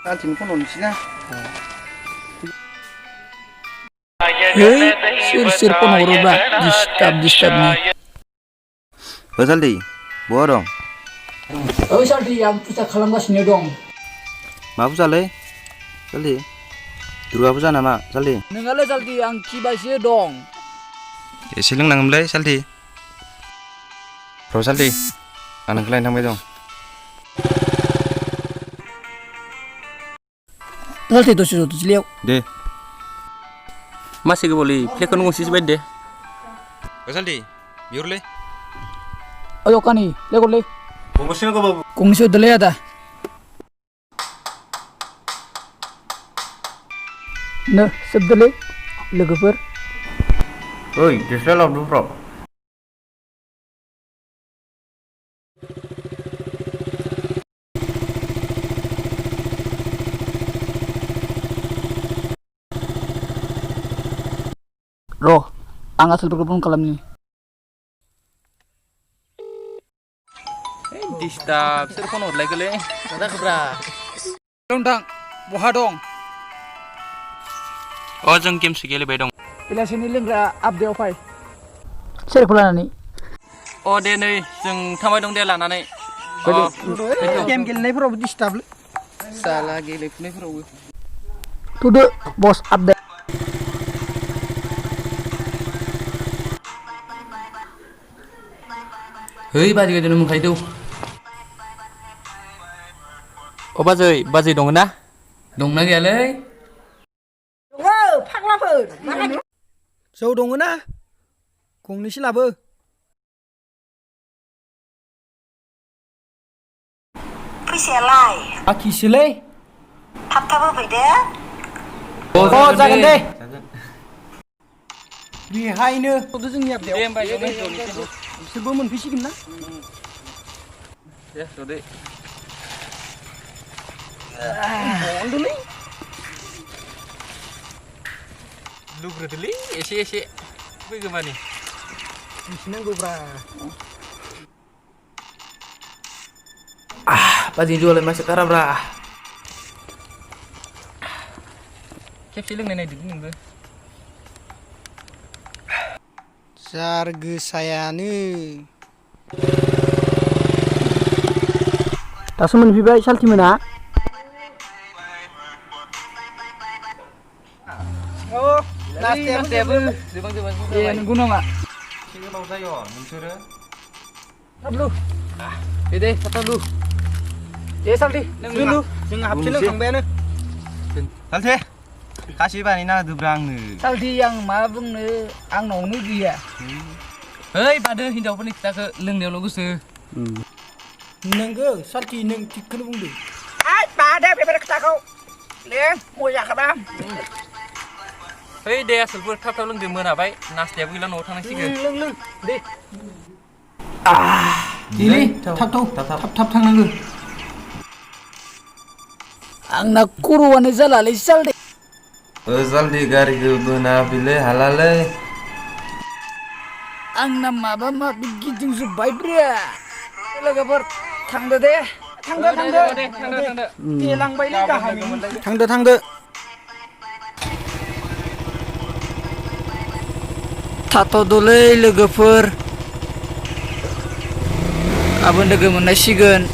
Anjing pun nonsinya. Sir pun urut disturb nih. Saldi, bawa dong. Oh Saldi yang kita खालामगासिनो dong. Maaf Saldi. Durga puja nama Saldi. Nengale Saldi yang kibaisnya dong. Sileng nangamlay Saldi. Bro Saldi, anak kalian sampai dong. Saldi itu sudah lihat. Deh. Masih boleh, plekan ngusis bed deh. Saldi, biar le. Ayo kani, lihat le. Bungkusnya kok babu. Kung sudah lihat dah. Nah, sebetulnya logoper. Oi, justru lo bro. Roh, angkat sebelum kalam ni. Disturb, sir pun urut lagi le. Ada kebra. Dong, buah dong. Oh, jeng game segala bedong. Bila sini lengra update apa? Saya pula ni. Oh, deh nih, jeng tamai dong dia lah nane. Oh, game gelai pura disturb. Salah gile punya pura. Tuh bos update. Hei, baju kita nemu kayu. Oh, baju dong na? Dong na gila le. Wow, pak lapar. Jauh dong na? Kung ni silap. Puisialai. Aki silai. Tap-tap fैदो. Oh, jangan deh. Behind itu जोंनि update. Game baju ni. Sebelum menvisigin na. Ya, sudah. Dulu. Lu berdeli, esi. Bagaimana? Sini gue bra. Baju jual masih kara bra. Kayak feeling nenek di sini. Sarga saya ni. Tak semen vibai salti mana? Oh, nasib Debang. Iya, guna mak. Sini bau sayo, mencuri. Lu. Ide, kata lu. Ya salti, dulu. Jangan hapsin lu kang bena. Saldi, kasih bani na dubrang nih. Salti yang mabung ni, ang nong ni dia. Hei, pada hindau pun kita ke leng dia logus tu. Nengge, salti neng tikun bungdu. Pada beber kita kau. Leng, mau ya kadam. Hei, dia sebut tap leng dia mana baik? Nas dia bilang orang nasi ke? Leng, deh. Ini tap tang nengge. Ang nakuruan ni zala le salti. Saldi gari ke bena bile halale. Ang nama bama bigiting subai bria. Logoper thangda deh. Thangda. Hilang bayi kah? Thangda. Tato dole logoper. Abang daga menasikan.